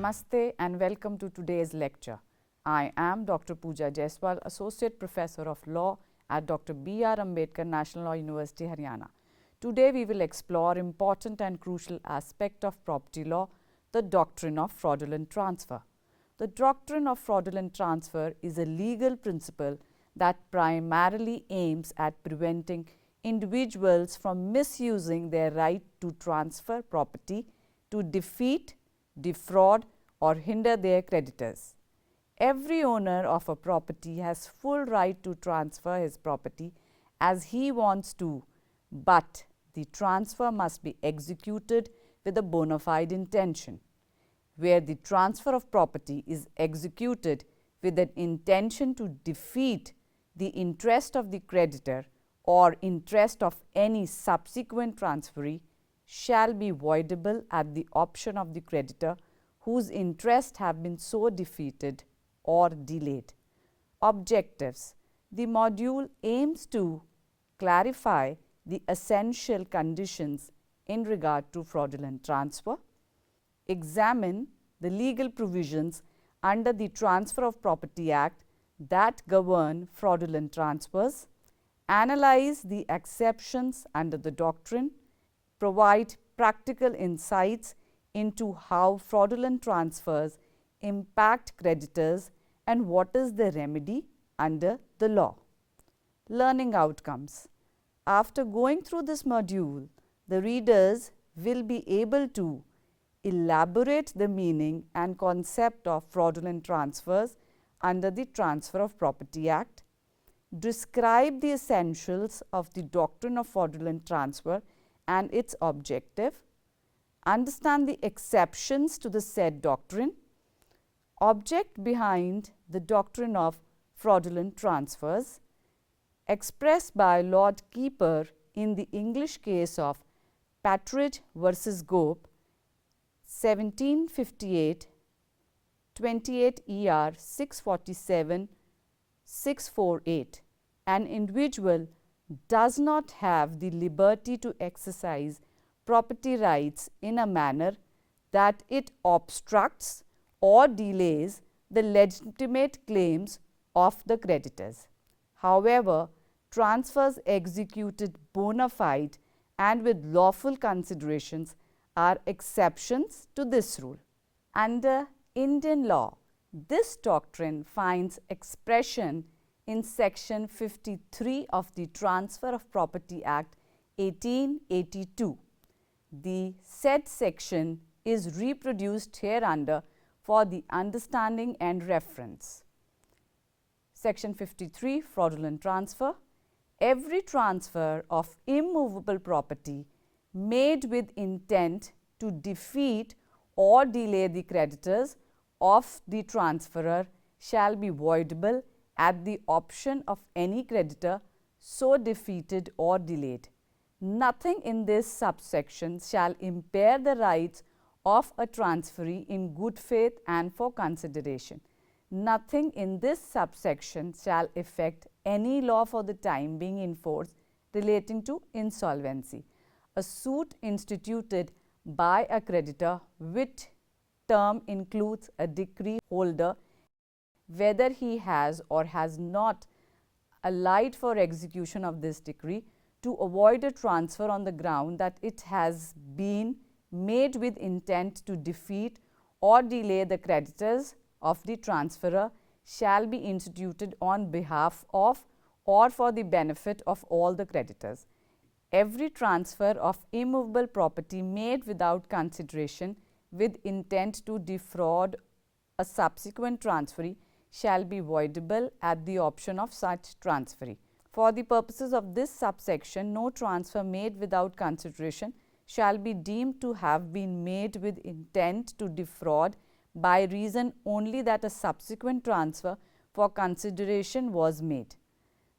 Namaste and welcome to today's lecture. I am Dr. Pooja Jaiswal, Associate Professor of Law at Dr. B.R. Ambedkar National Law University, Haryana. Today we will explore important and crucial aspect of property law, the doctrine of fraudulent transfer. The doctrine of fraudulent transfer is a legal principle that primarily aims at preventing individuals from misusing their right to transfer property to defeat, defraud or hinder their creditors. Every owner of a property has full right to transfer his property as he wants to, but the transfer must be executed with a bona fide intention. Where the transfer of property is executed with an intention to defeat the interest of the creditor or interest of any subsequent transferee shall be voidable at the option of the creditor whose interests have been so defeated or delayed. Objectives: the module aims to clarify the essential conditions in regard to fraudulent transfer, examine the legal provisions under the Transfer of Property Act that govern fraudulent transfers, analyze the exceptions under the doctrine, provide practical insights into how fraudulent transfers impact creditors and what is the remedy under the law. Learning outcomes: after going through this module, the readers will be able to elaborate the meaning and concept of fraudulent transfers under the Transfer of Property Act, describe the essentials of the doctrine of fraudulent transfer and its objective, understand the exceptions to the said doctrine, object behind the doctrine of fraudulent transfers, expressed by Lord Keeper in the English case of Patridge versus Gope, 1758, 28 ER 647, 648. An individual does not have the liberty to exercise property rights in a manner that it obstructs or delays the legitimate claims of the creditors. However, transfers executed bona fide and with lawful considerations are exceptions to this rule. Under Indian law, this doctrine finds expression in section 53 of the Transfer of Property Act 1882. The said section is reproduced hereunder for the understanding and reference. Section 53, fraudulent transfer: every transfer of immovable property made with intent to defeat or delay the creditors of the transferor shall be voidable at the option of any creditor so defeated or delayed. Nothing in this subsection shall impair the rights of a transferee in good faith and for consideration. Nothing in this subsection shall affect any law for the time being in force relating to insolvency. A suit instituted by a creditor which term includes a decree holder, whether he has or has not allied for execution of this decree, to avoid a transfer on the ground that it has been made with intent to defeat or delay the creditors of the transferor, shall be instituted on behalf of or for the benefit of all the creditors. Every transfer of immovable property made without consideration with intent to defraud a subsequent transferee shall be voidable at the option of such transferee. For the purposes of this subsection, no transfer made without consideration shall be deemed to have been made with intent to defraud by reason only that a subsequent transfer for consideration was made.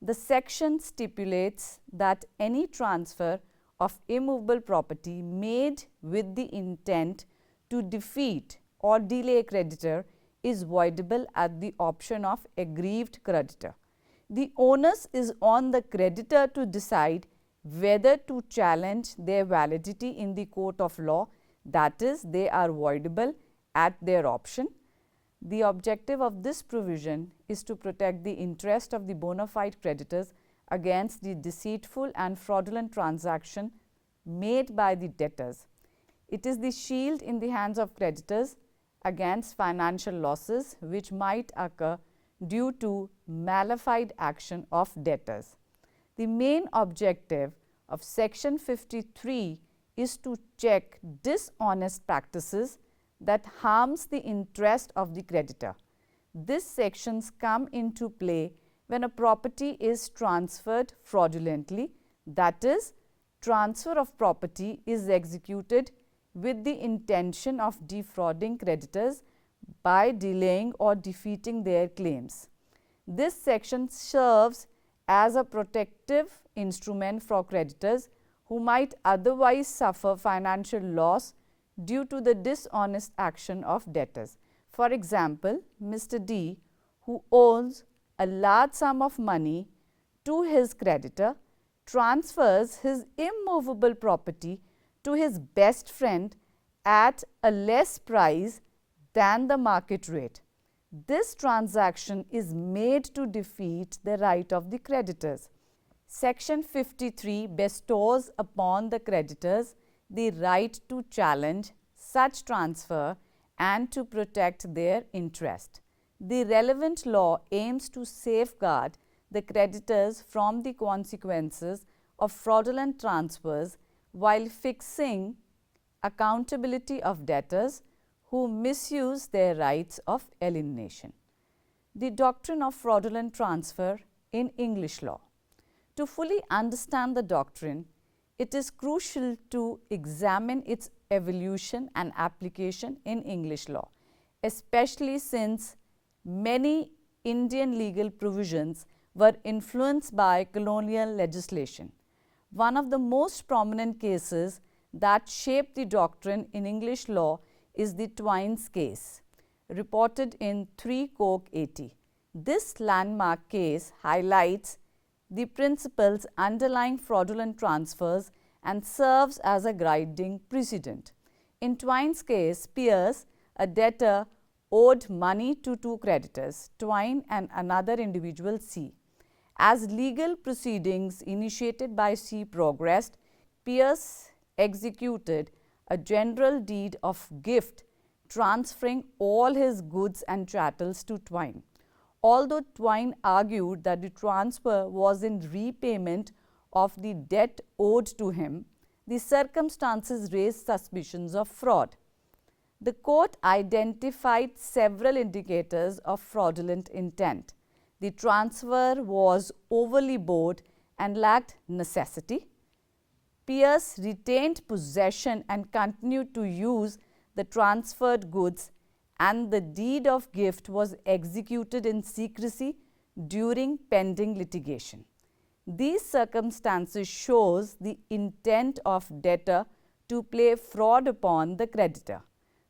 The section stipulates that any transfer of immovable property made with the intent to defeat or delay a creditor is voidable at the option of aggrieved creditor. The onus is on the creditor to decide whether to challenge their validity in the court of law, that is, they are voidable at their option. The objective of this provision is to protect the interest of the bona fide creditors against the deceitful and fraudulent transaction made by the debtors. It is the shield in the hands of creditors against financial losses which might occur due to malified action of debtors. The main objective of Section 53 is to check dishonest practices that harms the interest of the creditor. These sections come into play when a property is transferred fraudulently, that is, transfer of property is executed with the intention of defrauding creditors by delaying or defeating their claims. This section serves as a protective instrument for creditors who might otherwise suffer financial loss due to the dishonest action of debtors. For example, Mr. D, who owns a large sum of money to his creditor, transfers his immovable property to his best friend at a less price than the market rate. This transaction is made to defeat the right of the creditors. Section 53 bestows upon the creditors the right to challenge such transfer and to protect their interest. The relevant law aims to safeguard the creditors from the consequences of fraudulent transfers while fixing accountability of debtors who misuse their rights of alienation. The doctrine of fraudulent transfer in English law. To fully understand the doctrine, it is crucial to examine its evolution and application in English law, especially since many Indian legal provisions were influenced by colonial legislation. One of the most prominent cases that shaped the doctrine in English law is the Twine's case, reported in 3 Cork 80. This landmark case highlights the principles underlying fraudulent transfers and serves as a guiding precedent. In Twine's case, Pierce, a debtor, owed money to 2 creditors, Twine and another individual C. As legal proceedings initiated by C progressed, Pierce executed a general deed of gift transferring all his goods and chattels to Twine. Although Twine argued that the transfer was in repayment of the debt owed to him, the circumstances raised suspicions of fraud. The court identified several indicators of fraudulent intent. The transfer was overly broad and lacked necessity. Pierce retained possession and continued to use the transferred goods, and the deed of gift was executed in secrecy during pending litigation. These circumstances shows the intent of debtor to play fraud upon the creditor.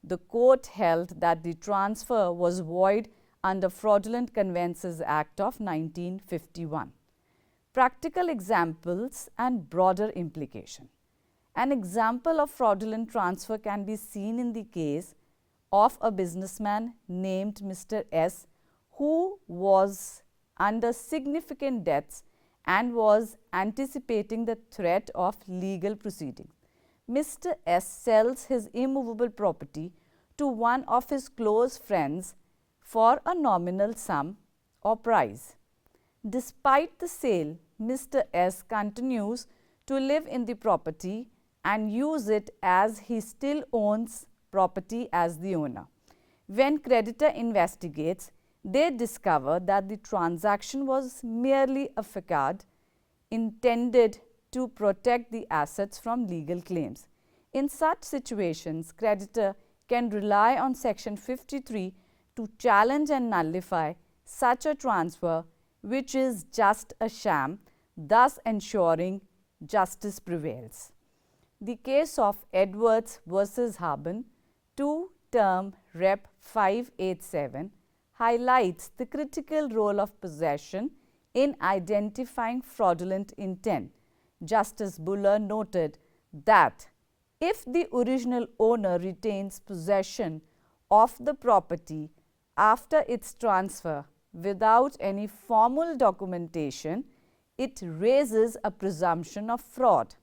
The court held that the transfer was void under Fraudulent Conveyances Act of 1951. Practical examples and broader implication. An example of fraudulent transfer can be seen in the case of a businessman named Mr. S, who was under significant debts and was anticipating the threat of legal proceedings. Mr. S sells his immovable property to one of his close friends for a nominal sum or price. Despite the sale, Mr. S continues to live in the property and use it as he still owns property as the owner. When creditor investigates, they discover that the transaction was merely a facade intended to protect the assets from legal claims. In such situations, creditor can rely on Section 53 to challenge and nullify such a transfer which is just a sham, thus ensuring justice prevails. The case of Edwards versus Harbin, 2 Term Rep 587, highlights the critical role of possession in identifying fraudulent intent. Justice Buller noted that if the original owner retains possession of the property after its transfer without any formal documentation, it raises a presumption of fraud.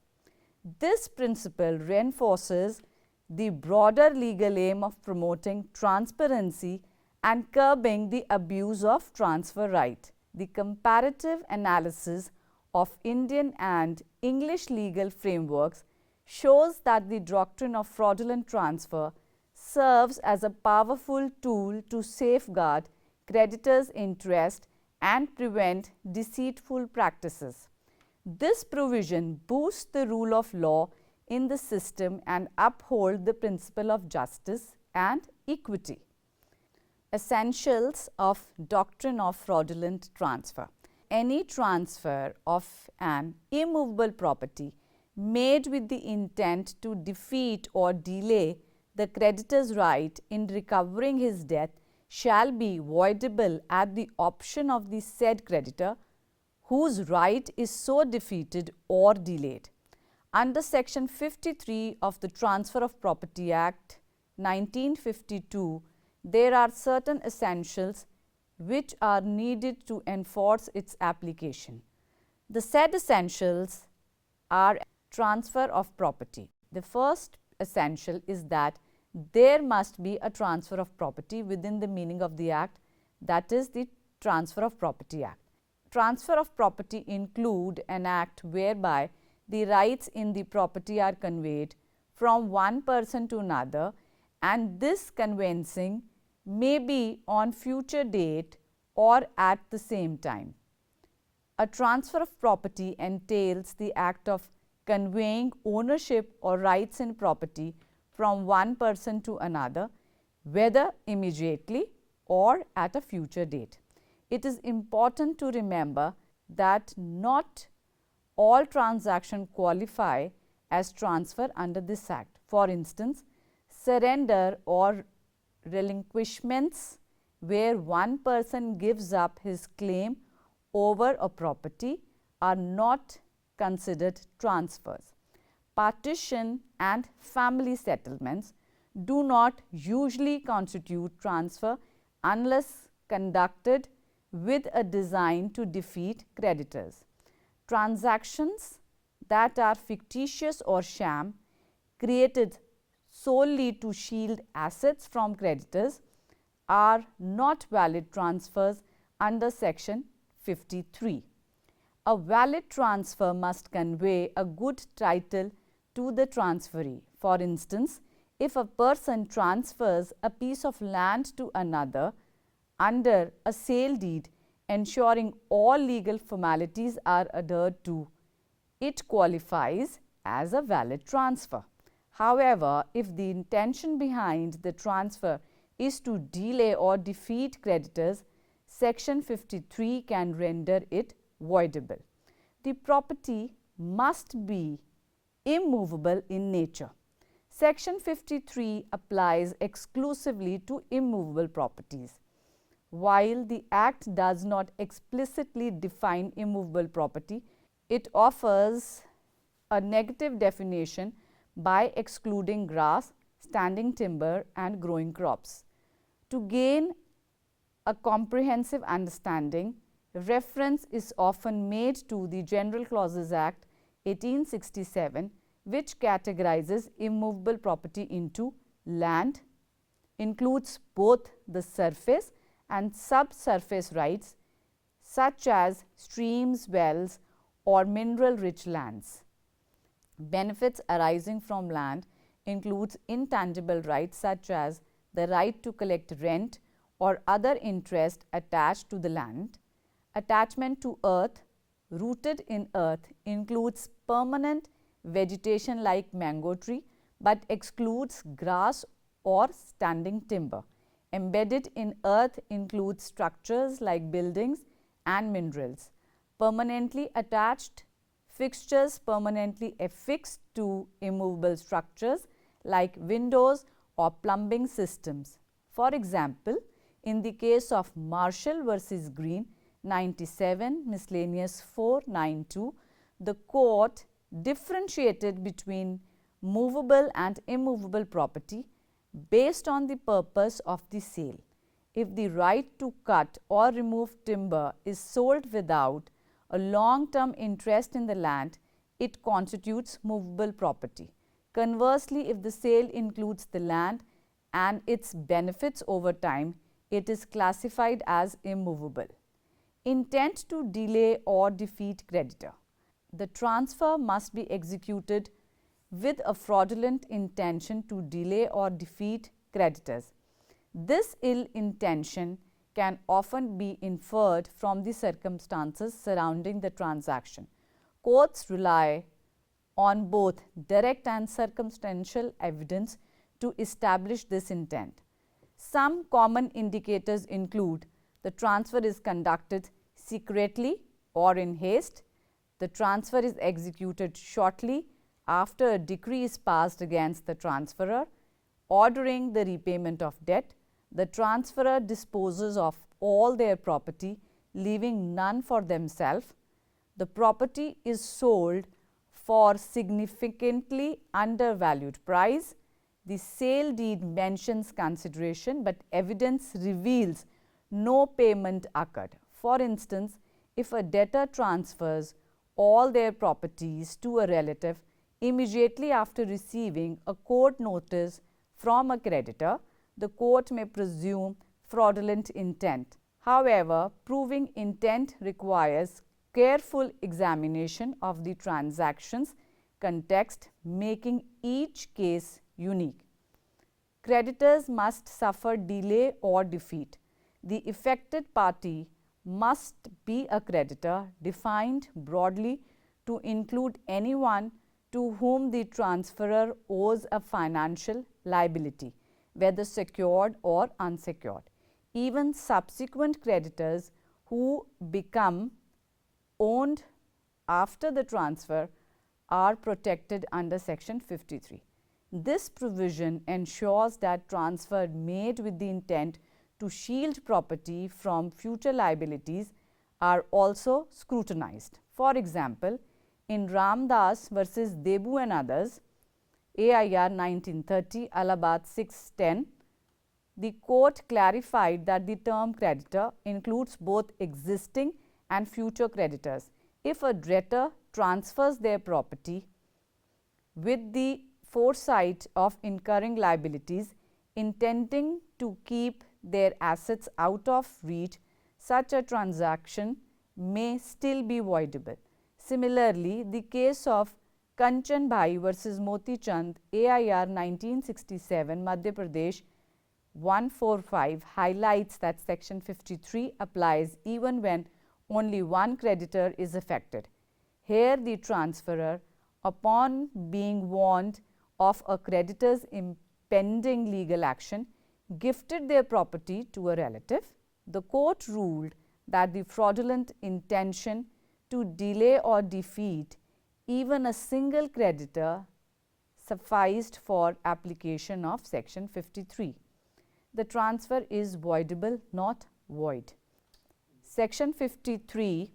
This principle reinforces the broader legal aim of promoting transparency and curbing the abuse of transfer right. The comparative analysis of Indian and English legal frameworks shows that the doctrine of fraudulent transfer serves as a powerful tool to safeguard creditors' interest and prevent deceitful practices. This provision boosts the rule of law in the system and upholds the principle of justice and equity. Essentials of doctrine of fraudulent transfer. Any transfer of an immovable property made with the intent to defeat or delay the creditor's right in recovering his debt shall be voidable at the option of the said creditor whose right is so defeated or delayed. Under Section 53 of the Transfer of Property Act 1952, there are certain essentials which are needed to enforce its application. The said essentials are transfer of property. The first essential is that there must be a transfer of property within the meaning of the Act, that is the Transfer of Property Act. Transfer of property include an act whereby the rights in the property are conveyed from one person to another, and this conveyancing may be on future date or at the same time. A transfer of property entails the act of conveying ownership or rights in property from one person to another, whether immediately or at a future date. It is important to remember that not all transactions qualify as transfer under this Act. For instance, surrender or relinquishments where one person gives up his claim over a property are not considered transfers. Partition and family settlements do not usually constitute transfer unless conducted with a design to defeat creditors. Transactions that are fictitious or sham, created solely to shield assets from creditors, are not valid transfers under Section 53. A valid transfer must convey a good title to the transferee. For instance, if a person transfers a piece of land to another under a sale deed, ensuring all legal formalities are adhered to, it qualifies as a valid transfer. However, if the intention behind the transfer is to delay or defeat creditors, Section 53 can render it voidable. The property must be immovable in nature. Section 53 applies exclusively to immovable properties. While the Act does not explicitly define immovable property, it offers a negative definition by excluding grass, standing timber and growing crops. To gain a comprehensive understanding, reference is often made to the General Clauses Act 1867, which categorizes immovable property into land, includes both the surface and subsurface rights such as streams, wells or mineral rich lands. Benefits arising from land includes intangible rights such as the right to collect rent or other interest attached to the land. Attachment to earth, rooted in earth, includes permanent vegetation like mango tree, but excludes grass or standing timber. Embedded in earth includes structures like buildings and minerals. Permanently attached fixtures permanently affixed to immovable structures like windows or plumbing systems. For example, in the case of Marshall versus Green 97 miscellaneous 492, the court differentiated between movable and immovable property based on the purpose of the sale. If the right to cut or remove timber is sold without a long-term interest in the land, it constitutes movable property. Conversely, if the sale includes the land and its benefits over time, it is classified as immovable. Intent to delay or defeat creditor. The transfer must be executed with a fraudulent intention to delay or defeat creditors. This ill intention can often be inferred from the circumstances surrounding the transaction. Courts rely on both direct and circumstantial evidence to establish this intent. Some common indicators include the transfer is conducted secretly or in haste, the transfer is executed shortly after a decree is passed against the transferor, ordering the repayment of debt, the transferor disposes of all their property, leaving none for themselves, the property is sold for significantly undervalued price, the sale deed mentions consideration, but evidence reveals no payment occurred. For instance, if a debtor transfers all their properties to a relative immediately after receiving a court notice from a creditor, the court may presume fraudulent intent. However, proving intent requires careful examination of the transaction's context, making each case unique. Creditors must suffer delay or defeat. The affected party must be a creditor, defined broadly to include anyone to whom the transferor owes a financial liability, whether secured or unsecured. Even subsequent creditors who become owned after the transfer are protected under Section 53. This provision ensures that transfer made with the intent to shield property from future liabilities are also scrutinized. For example, in Ramdas versus Debu and others, AIR 1930, Allahabad 610, the court clarified that the term creditor includes both existing and future creditors. If a debtor transfers their property with the foresight of incurring liabilities, intending to keep their assets out of reach, such a transaction may still be voidable. Similarly, the case of Kanchan Bhai versus Moti Chand, AIR 1967, Madhya Pradesh 145 highlights that Section 53 applies even when only one creditor is affected. Here, the transferor, upon being warned of a creditor's impending legal action, gifted their property to a relative. The court ruled that the fraudulent intention to delay or defeat even a single creditor sufficed for application of Section 53. The transfer is voidable, not void. Section 53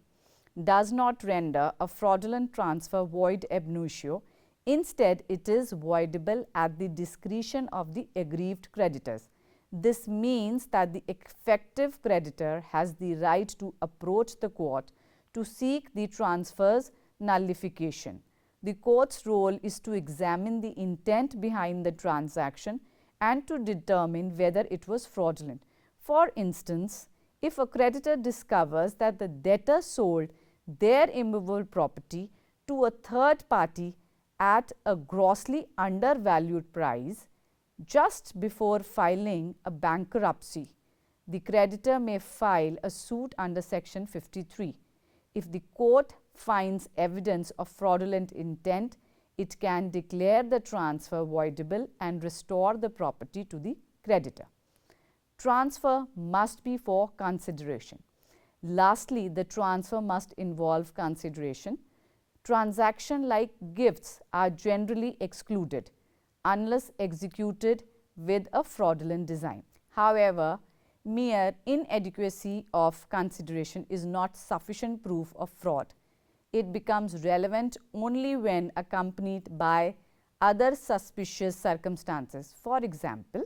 does not render a fraudulent transfer void ab initio. Instead, it is voidable at the discretion of the aggrieved creditors. This means that the effective creditor has the right to approach the court to seek the transfer's nullification. The court's role is to examine the intent behind the transaction and to determine whether it was fraudulent. For instance, if a creditor discovers that the debtor sold their immovable property to a third party at a grossly undervalued price just before filing a bankruptcy, the creditor may file a suit under Section 53. If the court finds evidence of fraudulent intent, it can declare the transfer voidable and restore the property to the creditor. Transfer must be for consideration. Lastly, the transfer must involve consideration. Transactions like gifts are generally excluded unless executed with a fraudulent design. However, mere inadequacy of consideration is not sufficient proof of fraud. It becomes relevant only when accompanied by other suspicious circumstances. For example,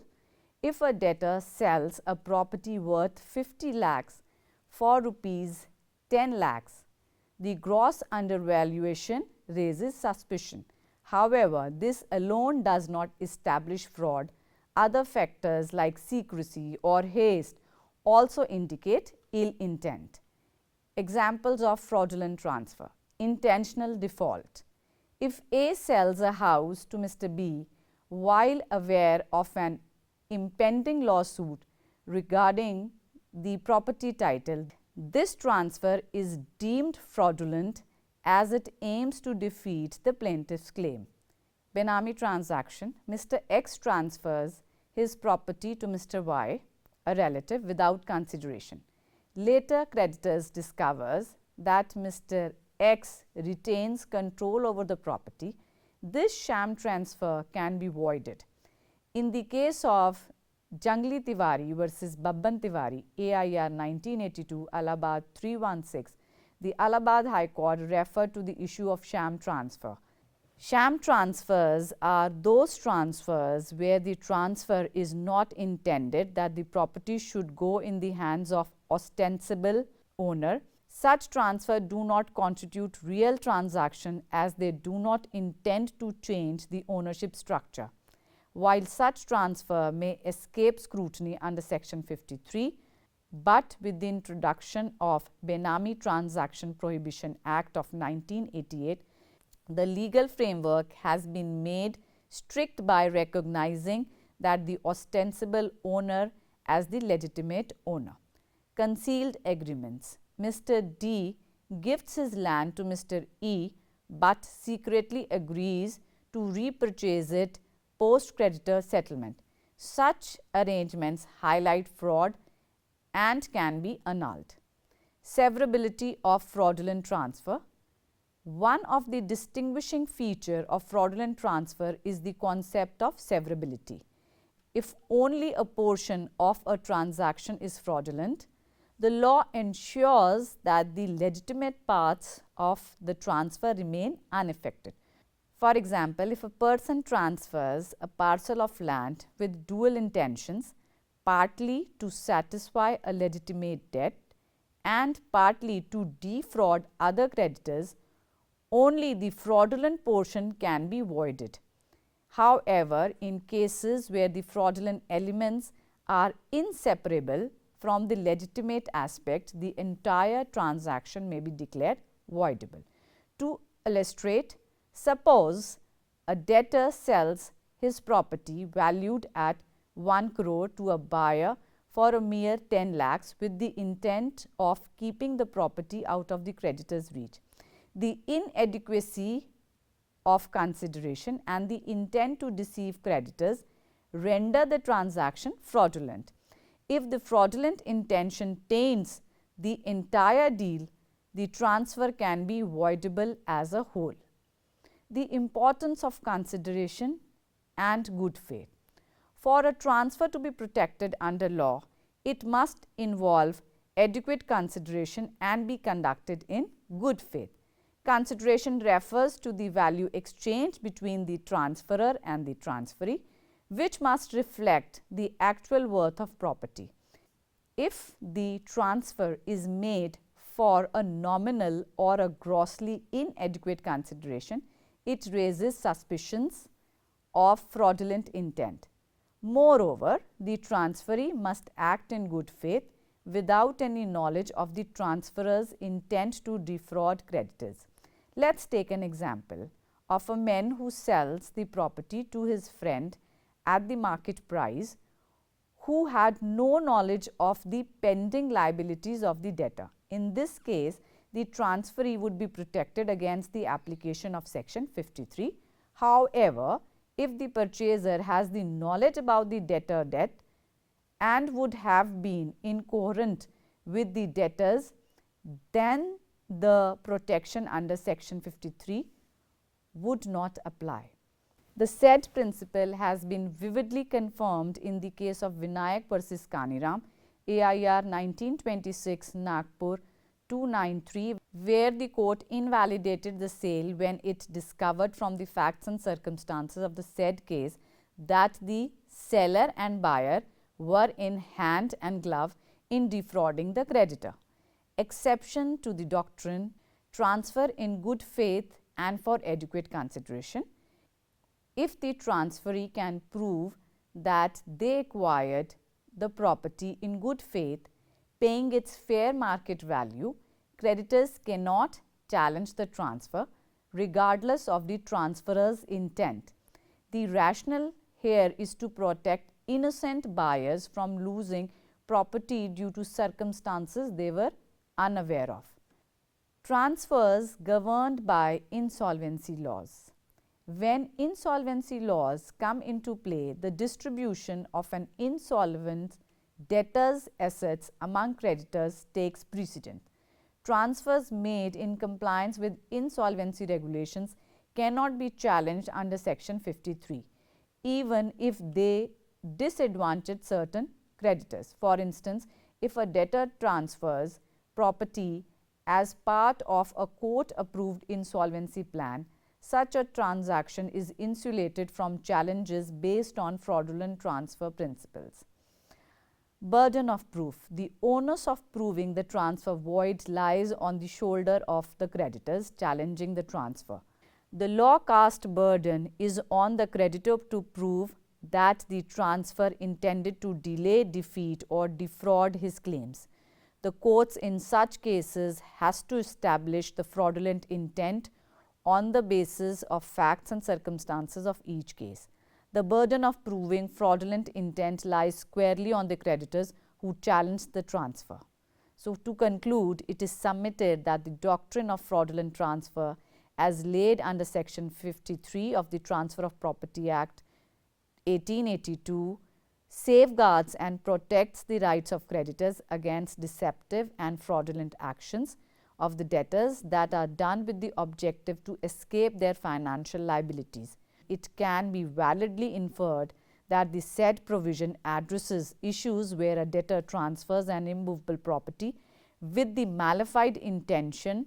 if a debtor sells a property worth 50 lakhs for rupees 10 lakhs, the gross undervaluation raises suspicion. However, this alone does not establish fraud. Other factors like secrecy or haste also indicate ill intent. Examples of fraudulent transfer: intentional default. If A sells a house to Mr. B while aware of an impending lawsuit regarding the property title, this transfer is deemed fraudulent as it aims to defeat the plaintiff's claim. Benami transaction: Mr. X transfers his property to Mr. Y, a relative, without consideration. Later, creditors discovers that Mr. X retains control over the property. This sham transfer can be voided. In the case of Jangli Tiwari versus Babban Tiwari, AIR 1982, Allahabad 316, the Allahabad High Court referred to the issue of sham transfer. Sham transfers are those transfers where the transfer is not intended that the property should go in the hands of ostensible owner. Such transfer do not constitute real transaction as they do not intend to change the ownership structure. While such transfer may escape scrutiny under Section 53, but with the introduction of Benami Transaction Prohibition Act of 1988, the legal framework has been made strict by recognizing that the ostensible owner as the legitimate owner. Concealed agreements: Mr. D gifts his land to Mr. E, but secretly agrees to repurchase it post-creditor settlement. Such arrangements highlight fraud and can be annulled. Severability of fraudulent transfer: one of the distinguishing features of fraudulent transfer is the concept of severability. If only a portion of a transaction is fraudulent, the law ensures that the legitimate parts of the transfer remain unaffected. For example, if a person transfers a parcel of land with dual intentions, partly to satisfy a legitimate debt and partly to defraud other creditors, only the fraudulent portion can be voided. However, in cases where the fraudulent elements are inseparable from the legitimate aspect, the entire transaction may be declared voidable. To illustrate, suppose a debtor sells his property valued at 1 crore to a buyer for a mere 10 lakhs with the intent of keeping the property out of the creditor's reach. The inadequacy of consideration and the intent to deceive creditors render the transaction fraudulent. If the fraudulent intention taints the entire deal, the transfer can be voidable as a whole. The importance of consideration and good faith: for a transfer to be protected under law, it must involve adequate consideration and be conducted in good faith. Consideration refers to the value exchanged between the transferor and the transferee, which must reflect the actual worth of property. If the transfer is made for a nominal or a grossly inadequate consideration, it raises suspicions of fraudulent intent. Moreover, the transferee must act in good faith without any knowledge of the transferor's intent to defraud creditors. Let us take an example of a man who sells the property to his friend at the market price, who had no knowledge of the pending liabilities of the debtor. In this case, the transferee would be protected against the application of Section 53. However, if the purchaser has the knowledge about the debtor debt and would have been incoherent with the debtors, then the protection under Section 53 would not apply. The said principle has been vividly confirmed in the case of Vinayak versus Kaniram, AIR 1926, Nagpur 293, where the court invalidated the sale when it discovered from the facts and circumstances of the said case that the seller and buyer were in hand and glove in defrauding the creditor. Exception to the doctrine, transfer in good faith and for adequate consideration. If the transferee can prove that they acquired the property in good faith, paying its fair market value, creditors cannot challenge the transfer regardless of the transferor's intent. The rationale here is to protect innocent buyers from losing property due to circumstances they were unaware of. Transfers governed by insolvency laws. When insolvency laws come into play, the distribution of an insolvent debtor's assets among creditors takes precedence. Transfers made in compliance with insolvency regulations cannot be challenged under Section 53, even if they disadvantage certain creditors. For instance, if a debtor transfers property as part of a court-approved insolvency plan, such a transaction is insulated from challenges based on fraudulent transfer principles. Burden of proof. The onus of proving the transfer void lies on the shoulder of the creditors challenging the transfer. The law cast burden is on the creditor to prove that the transfer intended to delay, defeat or defraud his claims. The courts in such cases has to establish the fraudulent intent on the basis of facts and circumstances of each case. The burden of proving fraudulent intent lies squarely on the creditors who challenged the transfer. So, to conclude, it is submitted that the doctrine of fraudulent transfer as laid under Section 53 of the Transfer of Property Act 1882 safeguards and protects the rights of creditors against deceptive and fraudulent actions of the debtors that are done with the objective to escape their financial liabilities. It can be validly inferred that the said provision addresses issues where a debtor transfers an immovable property with the malified intention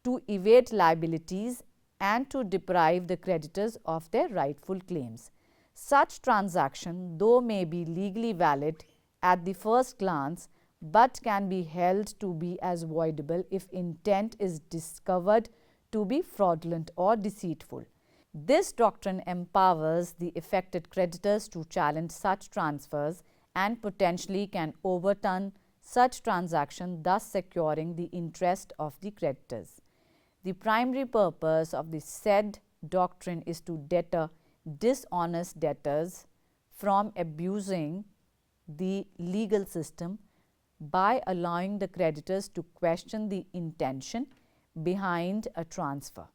to evade liabilities and to deprive the creditors of their rightful claims. Such transaction, though may be legally valid at the first glance, but can be held to be as voidable if intent is discovered to be fraudulent or deceitful. This doctrine empowers the affected creditors to challenge such transfers and potentially can overturn such transaction, thus securing the interest of the creditors. The primary purpose of the said doctrine is to deter dishonest debtors from abusing the legal system by allowing the creditors to question the intention behind a transfer.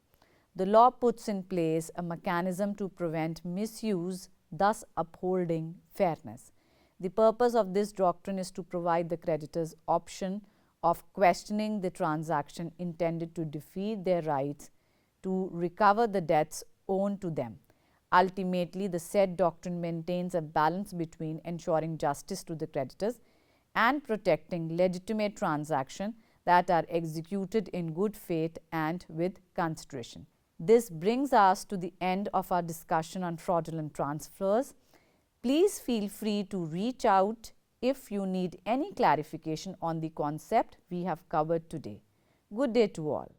The law puts in place a mechanism to prevent misuse, thus upholding fairness. The purpose of this doctrine is to provide the creditors option of questioning the transaction intended to defeat their rights to recover the debts owed to them. Ultimately, the said doctrine maintains a balance between ensuring justice to the creditors and protecting legitimate transactions that are executed in good faith and with consideration. This brings us to the end of our discussion on fraudulent transfers. Please feel free to reach out if you need any clarification on the concept we have covered today. Good day to all.